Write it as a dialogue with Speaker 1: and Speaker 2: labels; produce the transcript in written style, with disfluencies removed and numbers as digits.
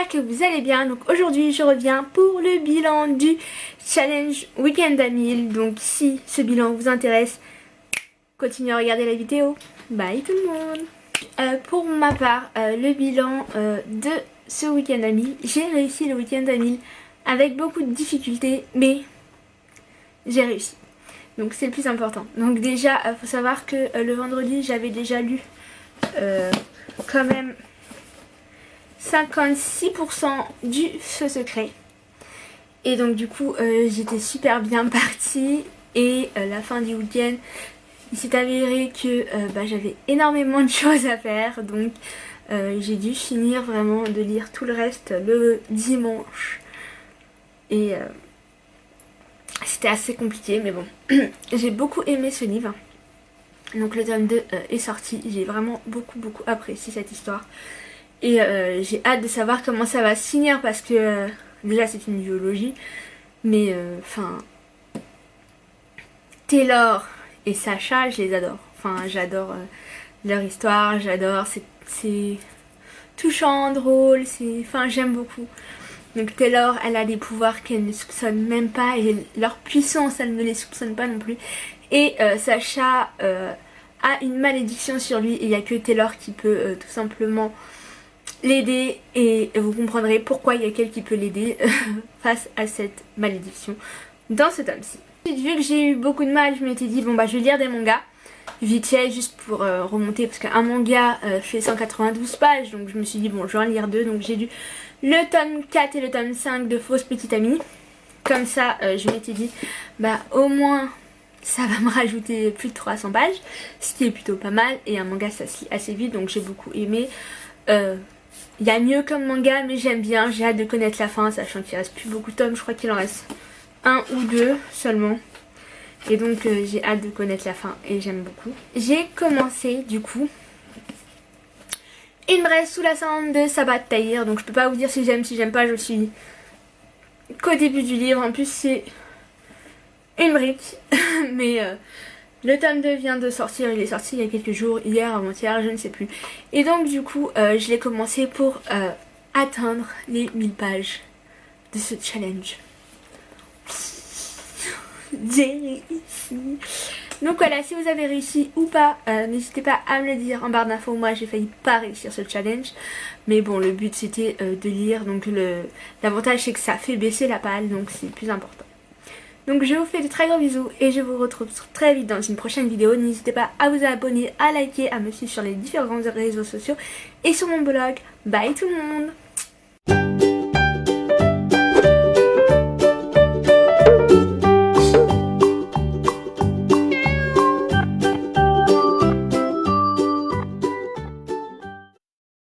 Speaker 1: j'espère que vous allez bien. Donc aujourd'hui je reviens pour le bilan du challenge Week-end à 1000. Donc si ce bilan vous intéresse, continuez à regarder la vidéo. Bye tout le monde. Pour ma part, le bilan de ce Week-end à 1000, j'ai réussi le Week-end à 1000 avec beaucoup de difficultés, mais j'ai réussi. Donc c'est le plus important. Donc déjà, faut savoir que le vendredi, j'avais déjà lu quand même 56% du feu secret. Et donc du coup, j'étais super bien partie. Et la fin du week-end, il s'est avéré que j'avais énormément de choses à faire. Donc j'ai dû finir vraiment de lire tout le reste le dimanche. Et c'était assez compliqué, mais bon. J'ai beaucoup aimé ce livre. Donc le tome 2 est sorti. J'ai vraiment beaucoup apprécié cette histoire. Et j'ai hâte de savoir comment ça va se finir parce que déjà c'est une duologie. Mais enfin... Taylor et Sacha, je les adore. Enfin j'adore leur histoire, j'adore. C'est touchant, drôle, enfin j'aime beaucoup. Donc Taylor, elle a des pouvoirs qu'elle ne soupçonne même pas et leur puissance, elle ne les soupçonne pas non plus. Et Sacha a une malédiction sur lui et il n'y a que Taylor qui peut tout simplement l'aider et vous comprendrez pourquoi il y a qu'elle qui peut l'aider face à cette malédiction dans ce tome-ci. Vu que j'ai eu beaucoup de mal, je m'étais dit bon je vais lire des mangas vite fait juste pour remonter parce qu'un manga fait 192 pages, donc je me suis dit bon je vais en lire deux, donc j'ai lu le tome 4 et le tome 5 de Fausse Petite Amie. Comme ça je m'étais dit au moins ça va me rajouter plus de 300 pages, ce qui est plutôt pas mal, et un manga ça se lit assez vite donc j'ai beaucoup aimé. Il y a mieux comme manga mais j'aime bien, j'ai hâte de connaître la fin sachant qu'il reste plus beaucoup de tomes, je crois qu'il en reste un ou deux seulement. Et donc j'ai hâte de connaître la fin et j'aime beaucoup. J'ai commencé du coup Une braise sous la cendre de Sabaa Tahir. Donc je peux pas vous dire si j'aime pas, je suis qu'au début du livre. En plus c'est une brique. Mais le tome 2 vient de sortir, il est sorti il y a quelques jours, hier, avant-hier, je ne sais plus. Et donc du coup je l'ai commencé pour atteindre les 1000 pages de ce challenge. J'ai réussi. Donc voilà, si vous avez réussi ou pas, n'hésitez pas à me le dire en barre d'infos. Moi j'ai failli pas réussir ce challenge, mais bon le but c'était de lire, donc l'avantage c'est que ça fait baisser la palle, donc c'est le plus important. Donc je vous fais de très gros bisous et je vous retrouve très vite dans une prochaine vidéo. N'hésitez pas à vous abonner, à liker, à me suivre sur les différents réseaux sociaux et sur mon blog. Bye tout le monde.